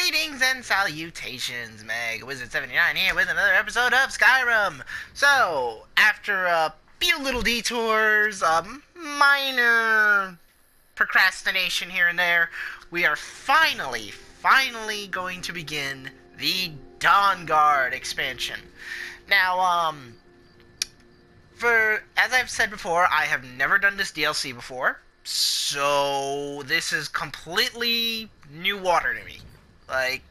Greetings and salutations, Meg Wizard79 here with another episode of Skyrim. So, after a few little detours, minor procrastination here and there, we are finally going to begin the Dawnguard expansion. Now, as I've said before, I have never done this DLC before, so this is completely new water to me. Like,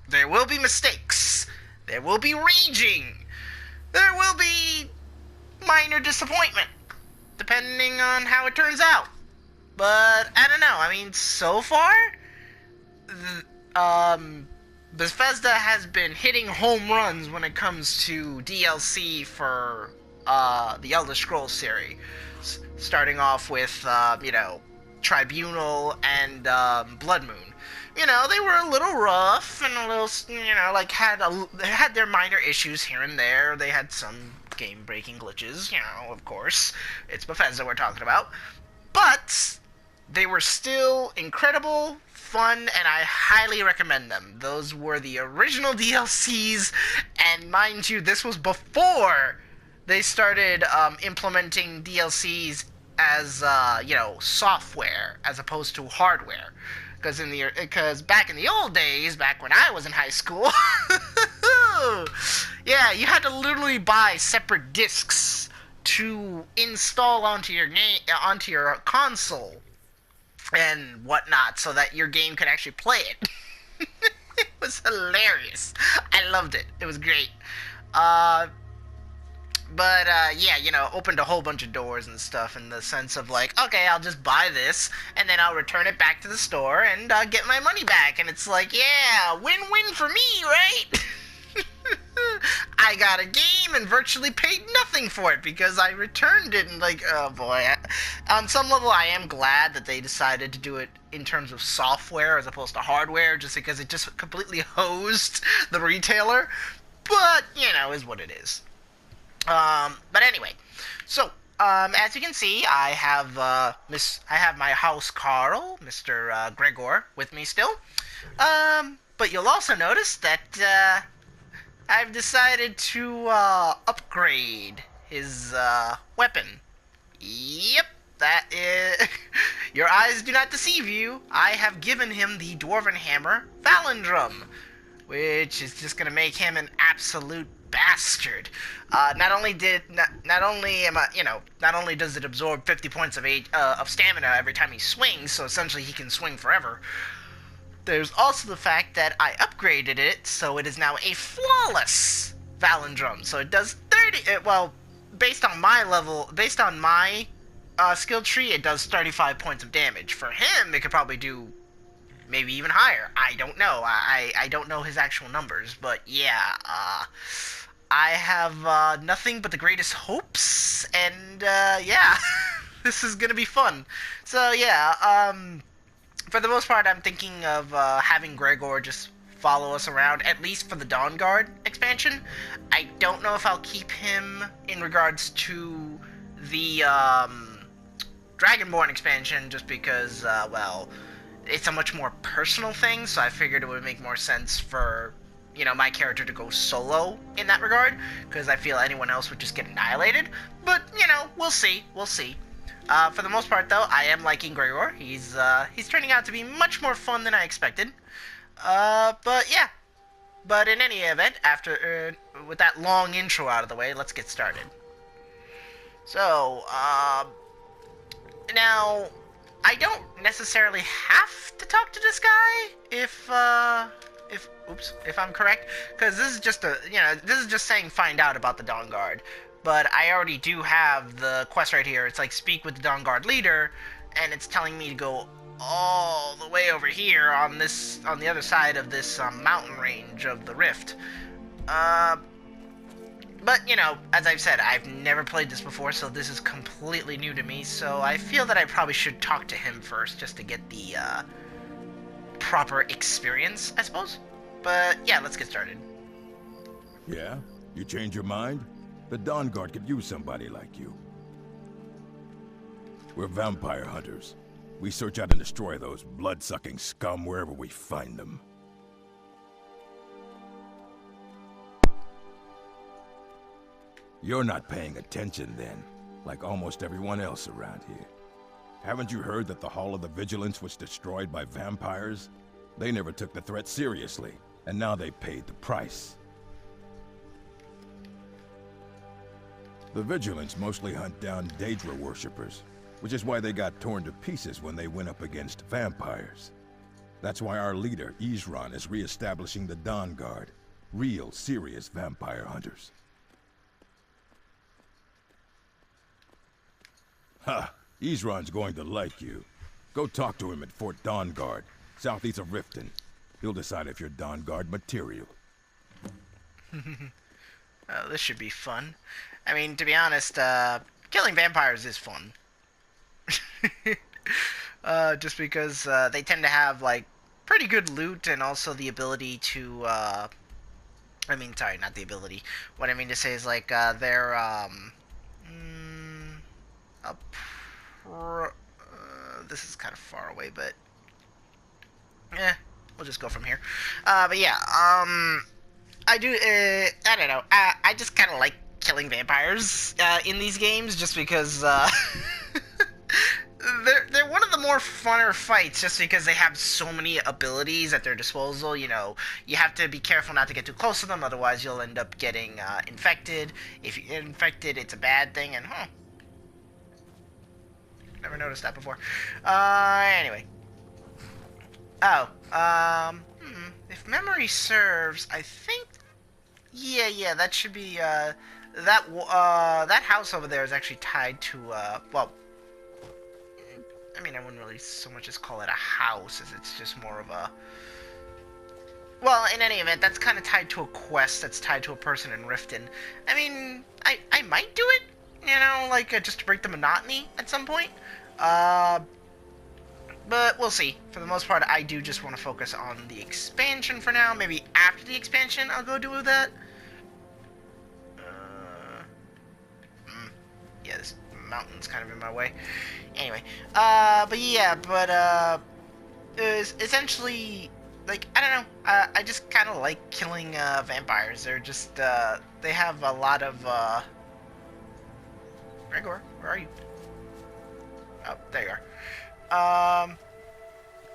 there will be mistakes, there will be raging, there will be minor disappointment, depending on how it turns out. But, I don't know, I mean, so far, Bethesda has been hitting home runs when it comes to DLC for the Elder Scrolls series. Starting off with, Tribunal and Blood Moon. You know, they were a little rough and a little, they had their minor issues here and there. They had some game-breaking glitches, of course. It's Bethesda we're talking about. But they were still incredible, fun, and I highly recommend them. Those were the original DLCs, and mind you, this was before they started implementing DLCs as, software as opposed to hardware. Because back in the old days, back when I was in high school, yeah, you had to literally buy separate discs to install onto your console and whatnot, so that your game could actually play it. It was hilarious. I loved it. It was great. Opened a whole bunch of doors and stuff in the sense of like, okay, I'll just buy this, and then I'll return it back to the store and get my money back. And it's like, yeah, win-win for me, right? I got a game and virtually paid nothing for it because I returned it, and like, oh boy. On some level, I am glad that they decided to do it in terms of software as opposed to hardware, just because it just completely hosed the retailer. But, is what it is. But anyway, so, as you can see, I have my house Carl, Mr. Gregor, with me still. But you'll also notice that, I've decided to, upgrade his, weapon. Yep, that is... Your eyes do not deceive you. I have given him the Dwarven Hammer Valendrum, which is just gonna make him an absolute bastard. Not only does it absorb 50 points of stamina every time he swings, so essentially he can swing forever. There's also the fact that I upgraded it, so it is now a flawless Valendrum. So it does based on my skill tree, it does 35 points of damage. For him, it could probably do maybe even higher. I don't know. I don't know his actual numbers, but yeah, I have nothing but the greatest hopes, and yeah, this is gonna be fun. So yeah, for the most part, I'm thinking of having Gregor just follow us around, at least for the Dawnguard expansion. I don't know if I'll keep him in regards to the Dragonborn expansion, just because, it's a much more personal thing, so I figured it would make more sense for, my character to go solo in that regard, because I feel anyone else would just get annihilated. But, we'll see. For the most part, though, I am liking Gregor. He's turning out to be much more fun than I expected. But yeah. But in any event, after, with that long intro out of the way, let's get started. So, now, I don't necessarily have to talk to this guy if I'm correct, because this is just saying find out about the Dawnguard. But I already do have the quest right here. It's like speak with the Dawnguard leader, and it's telling me to go all the way over here on the other side of this mountain range of the rift. But, as I've said, I've never played this before, so this is completely new to me, so I feel that I probably should talk to him first, just to get the, proper experience, I suppose. But, yeah, let's get started. Yeah? You change your mind? The Dawnguard could use somebody like you. We're vampire hunters. We search out and destroy those blood-sucking scum wherever we find them. You're not paying attention then, like almost everyone else around here. Haven't you heard that the Hall of the Vigilance was destroyed by vampires? They never took the threat seriously, and now they paid the price. The Vigilance mostly hunt down Daedra worshippers, which is why they got torn to pieces when they went up against vampires. That's why our leader, Isran, is re-establishing the Dawnguard, real, serious vampire hunters. Ha! Isran's going to like you. Go talk to him at Fort Dawnguard, southeast of Riften. He'll decide if you're Dawnguard material. This should be fun. I mean, to be honest, killing vampires is fun. Just because they tend to have, like, pretty good loot and also the ability to, I mean, sorry, not the ability. What I mean to say is, like, they're, this is kind of far away, but, we'll just go from here. But yeah, I don't know, I just kind of like killing vampires, in these games, just because, they're one of the more funner fights, just because they have so many abilities at their disposal. You know, you have to be careful not to get too close to them, otherwise you'll end up getting, infected. If you get infected, it's a bad thing, and, never noticed that before. Anyway. Oh, if memory serves, I think, yeah, that should be, that house over there is actually tied to, well, I mean, I wouldn't really so much as call it a house, as it's just more of a, well, in any event, that's kind of tied to a quest that's tied to a person in Riften. I mean, I might do it, you know, like, just to break the monotony at some point, but we'll see. For the most part, I do just want to focus on the expansion for now. Maybe after the expansion, I'll go do that. Yeah, this mountain's kind of in my way. Anyway, but yeah, essentially, like, I don't know, I just kind of like killing, vampires. They're just, they have a lot of, Gregor, where are you? Oh, there you are.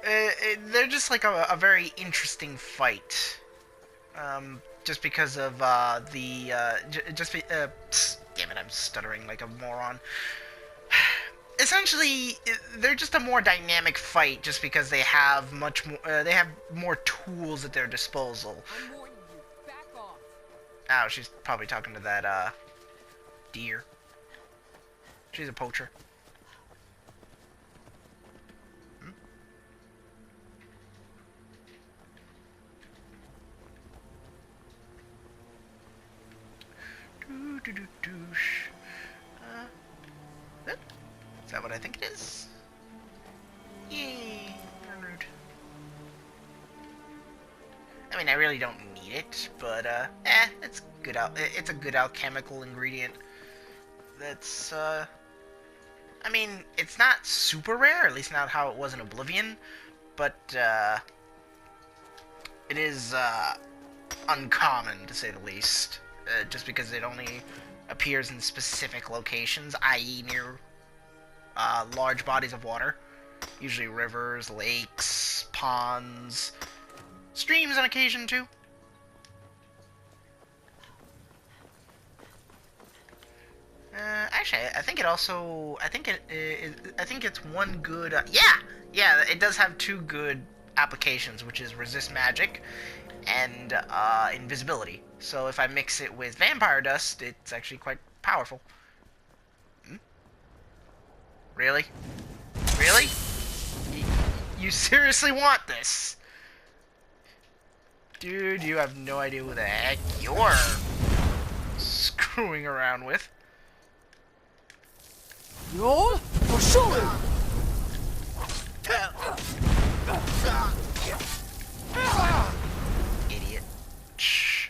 They're just like a very interesting fight. Just because of, damn it, I'm stuttering like a moron. Essentially, they're just a more dynamic fight, just because they have much more. They have more tools at their disposal. I'm warning you, back off. Oh, she's probably talking to that deer. She's a poacher. Is that what I think it is? Yay, rude. I mean, I really don't need it, but it's good. It's a good alchemical ingredient. That's I mean, it's not super rare, at least not how it was in Oblivion, but it is uncommon to say the least. Just because it only appears in specific locations, i.e. near large bodies of water. Usually rivers, lakes, ponds, streams on occasion too. Actually, I think it also, I think it's one good, yeah, it does have two good applications, which is resist magic and invisibility. So if I mix it with vampire dust, it's actually quite powerful. Really? Really? You seriously want this? Dude, you have no idea who the heck you're screwing around with. You're for sure. Idiot. Shh.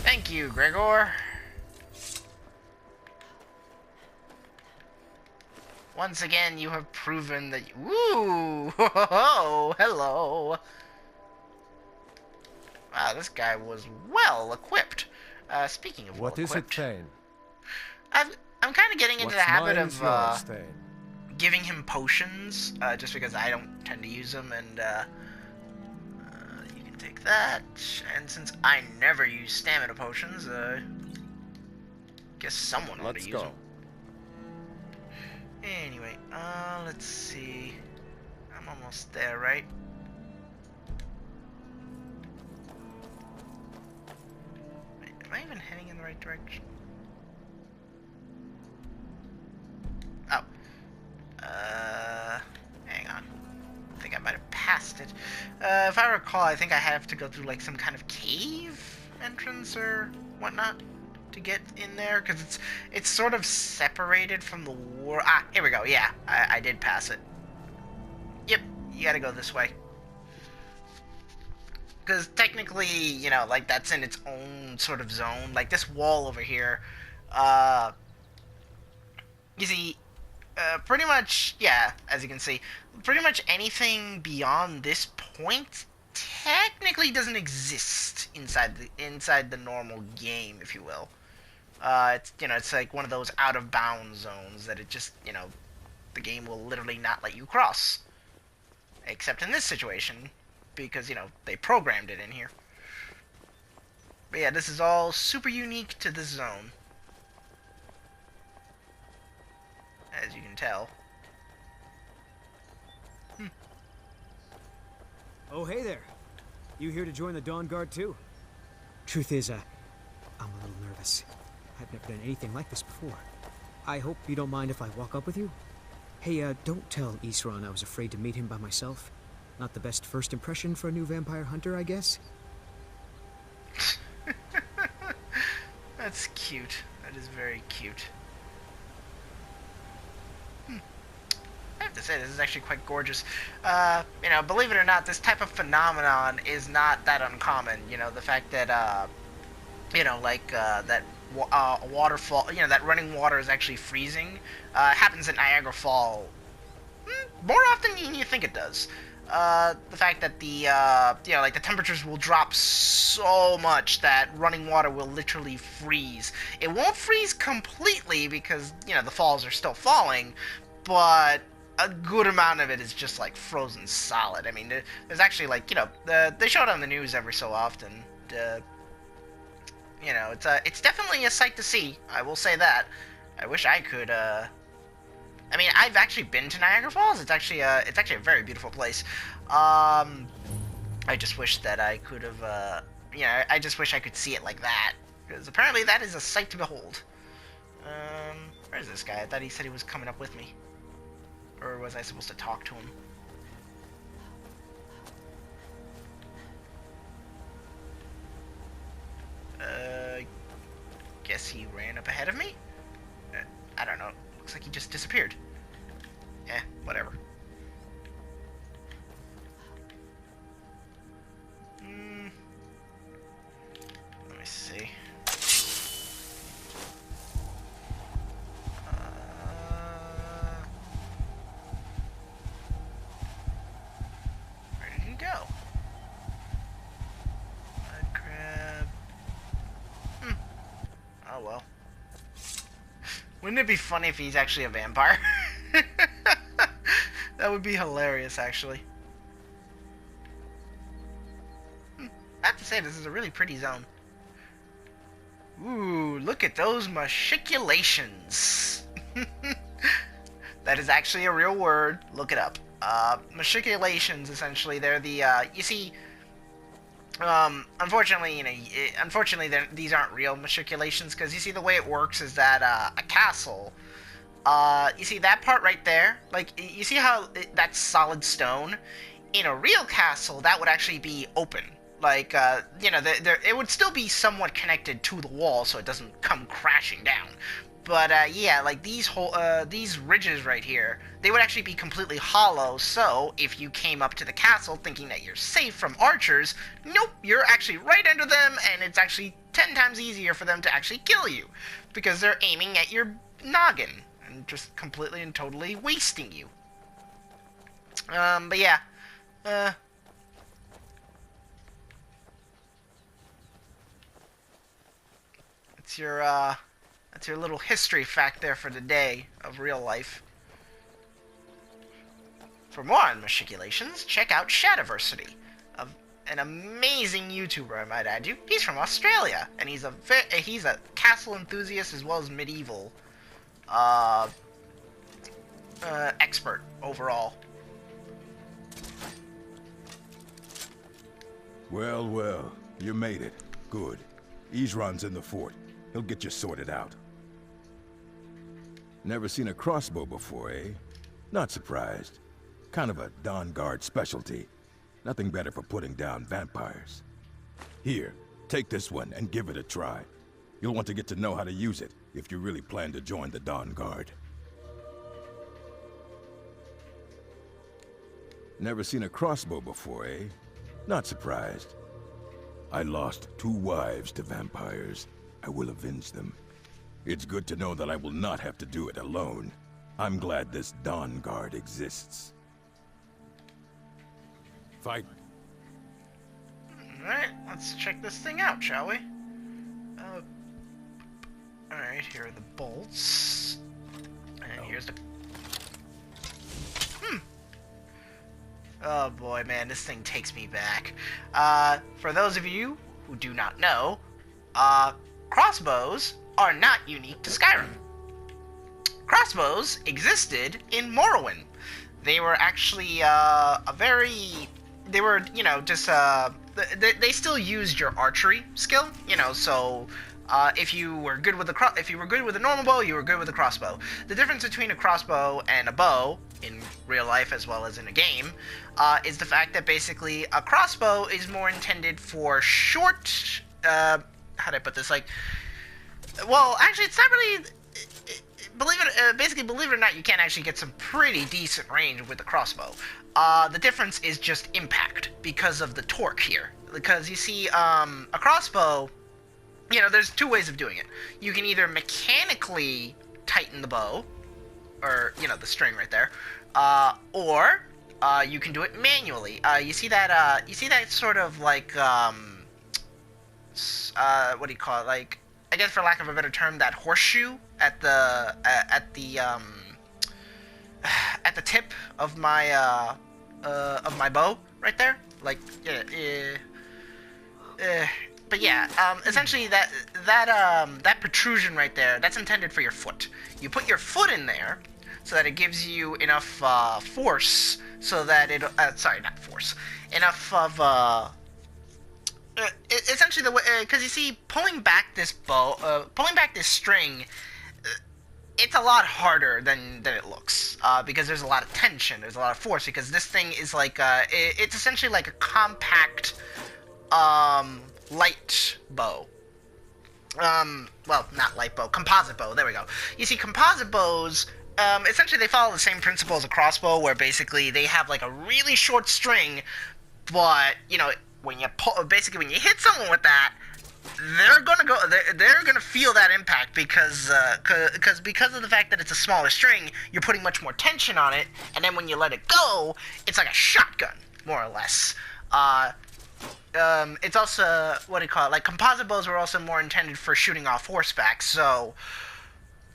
Thank you, Gregor. Once again, you have proven that. Ooh, ho, ho, ho, hello. Wow, this guy was well equipped. Speaking of well What is it, equipped, Thane? I'm kind of getting into What's the habit mine's of yours, Thane. giving him potions, just because I don't tend to use them, and you can take that. And since I never use stamina potions, guess someone ought to use them. Anyway, let's see. I'm almost there, right? Wait, am I even heading in the right direction? Oh. Hang on. I think I might have passed it. If I recall, I think I have to go through like some kind of cave entrance or whatnot to get in there, because it's sort of separated from the war. Ah, here we go. Yeah, I did pass it. Yep, you gotta go this way. Because technically, you know, like that's in its own sort of zone. Like this wall over here, you see, pretty much, yeah, as you can see, pretty much anything beyond this point technically doesn't exist inside the normal game, if you will. It's, you know, it's like one of those out of bounds zones that it just, you know, the game will literally not let you cross. Except in this situation, because, you know, they programmed it in here. But yeah, this is all super unique to this zone, as you can tell. Oh, hey there. You here to join the Dawnguard too? Truth is, I'm a little nervous. I've never done anything like this before. I hope you don't mind if I walk up with you? Hey, don't tell Isran I was afraid to meet him by myself. Not the best first impression for a new vampire hunter, I guess? That's cute. That is very cute. I have to say, this is actually quite gorgeous. You know, believe it or not, this type of phenomenon is not that uncommon. You know, the fact that, you know, like, that waterfall, you know, that running water is actually freezing, happens at Niagara Falls more often than you think it does. The fact that the, you know, like, the temperatures will drop so much that running water will literally freeze. It won't freeze completely because, you know, the falls are still falling, but a good amount of it is just, like, frozen solid. I mean, there's actually, like, you know, they show it on the news every so often. You know, it's definitely a sight to see. I will say that. I wish I could. I mean, I've actually been to Niagara Falls. It's actually a very beautiful place. I just wish that I could have. You know, I just wish I could see it like that, because apparently that is a sight to behold. Where's this guy? I thought he said he was coming up with me, or was I supposed to talk to him? Guess he ran up ahead of me? I don't know. Looks like he just disappeared. Whatever. Let me see. Where did he go? Mud crab. Oh well. Wouldn't it be funny if he's actually a vampire? That would be hilarious, actually. I have to say, this is a really pretty zone. Ooh, look at those machiculations. That is actually a real word. Look it up. Machiculations, essentially, they're the, you see, unfortunately, you know, these aren't real machiculations, because you see, the way it works is that, a castle, you see that part right there? Like, you see how that's solid stone? In a real castle, that would actually be open. Like, you know, it would still be somewhat connected to the wall, so it doesn't come crashing down. But, yeah, like, these ridges right here, they would actually be completely hollow, so if you came up to the castle thinking that you're safe from archers, nope, you're actually right under them, and it's actually 10 times easier for them to actually kill you, because they're aiming at your noggin, and just completely and totally wasting you. But yeah, That's your little history fact there for the day of real life. For more on Machiculations, check out Shadiversity, an amazing YouTuber, I might add you. He's from Australia, and he's a castle enthusiast as well as medieval expert overall. Well, well, you made it. Good. Isran's in the fort. He'll get you sorted out. Never seen a crossbow before, eh? Not surprised. Kind of a Dawnguard specialty. Nothing better for putting down vampires. Here, take this one and give it a try. You'll want to get to know how to use it if you really plan to join the Dawnguard. Never seen a crossbow before, eh? Not surprised. I lost 2 wives to vampires. I will avenge them. It's good to know that I will not have to do it alone. I'm glad this Dawnguard exists. Fight. Alright, let's check this thing out, shall we? Alright, here are the bolts. And here's the... Oh boy, man, this thing takes me back. For those of you who do not know, crossbows are not unique to Skyrim. Crossbows existed in Morrowind. They were actually they were, you know, just they still used your archery skill, you know, so if you were good with a normal bow, you were good with a crossbow. The difference between a crossbow and a bow in real life as well as in a game is the fact that basically a crossbow is more intended for short, how do I put this, like, well, actually it's not really, believe it or not, you can actually get some pretty decent range with the crossbow. The difference is just impact because of the torque here. Because you see, a crossbow, you know, there's 2 ways of doing it. You can either mechanically tighten the bow, or, you know, the string right there, or you can do it manually. You see that sort of like, what do you call it? Like, I guess for lack of a better term, that horseshoe at the tip of my bow right there. Like, but yeah, essentially that protrusion right there, that's intended for your foot. You put your foot in there so that it gives you enough force, so that it sorry, not force, enough of essentially the way, because you see, pulling back this string, it's a lot harder than it looks, because there's a lot of tension, there's a lot of force, because this thing is like it's essentially like a compact light bow. Well, not light bow, composite bow, there we go. You see, composite bows, essentially they follow the same principle as a crossbow, where basically they have like a really short string, but, you know, when you hit someone with that, they're gonna feel that impact, because of the fact that it's a smaller string, you're putting much more tension on it, and then when you let it go, it's like a shotgun, more or less. It's also, what do you call it, like, composite bows were also more intended for shooting off horseback, so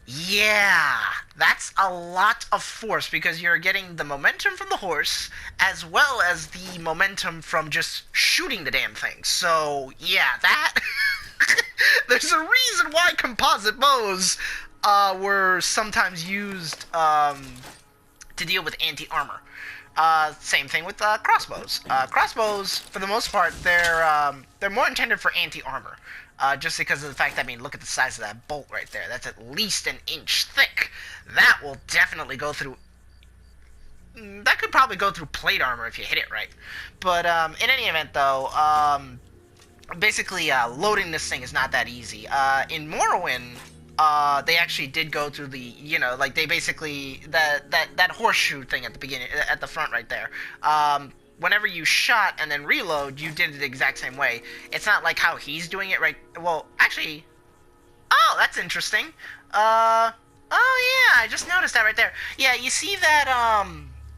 yeah, that's a lot of force, because you're getting the momentum from the horse as well as the momentum from just shooting the damn thing. So yeah, that there's a reason why composite bows were sometimes used to deal with anti-armor. Same thing with crossbows. Crossbows, for the most part, they're more intended for anti-armor. Just because of the fact that, I mean, look at the size of that bolt right there. That's at least 1 inch thick. That will definitely go through... That could probably go through plate armor if you hit it right. But, in any event, though, basically, loading this thing is not that easy. In Morrowind, they actually did go through the, you know, like, they basically... That horseshoe thing at the beginning, at the front right there. Whenever you shot and then reload, you did it the exact same way. It's not like how he's doing it right... Well, actually... Oh, that's interesting. Oh, yeah, I just noticed that right there. Yeah, you see that,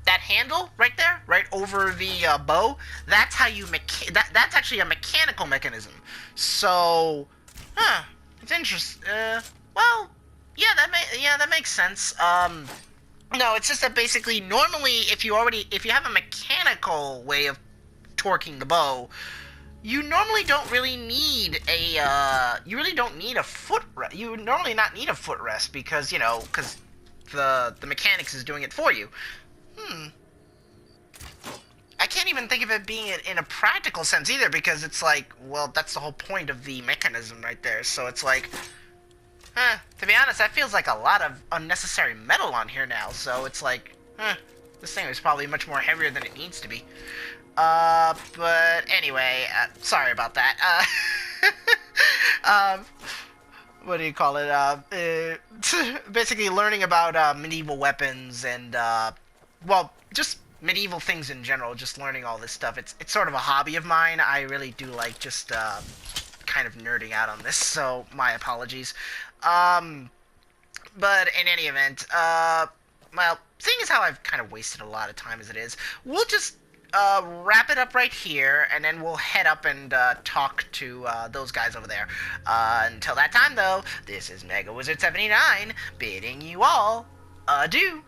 that handle right there? Right over the, bow? That's how you... That's actually a mechanical mechanism. So... Huh. It's interesting. Well, yeah, that makes sense. No, it's just that basically, normally, if you have a mechanical way of torquing the bow, you normally don't really need you really don't need a footrest. You would normally not need a footrest because, because the mechanics is doing it for you. I can't even think of it being in a practical sense either, because it's like, well, that's the whole point of the mechanism right there. So it's like, to be honest, that feels like a lot of unnecessary metal on here now. So it's like, this thing is probably much more heavier than it needs to be. But anyway, sorry about that. What do you call it? Basically learning about medieval weapons and, well, just medieval things in general, just learning all this stuff. It's sort of a hobby of mine. I really do like just kind of nerding out on this, so my apologies. But in any event, well, seeing as how I've kind of wasted a lot of time as it is, we'll just wrap it up right here, and then we'll head up and talk to those guys over there. Until that time, though, this is Mega Wizard 79 bidding you all adieu.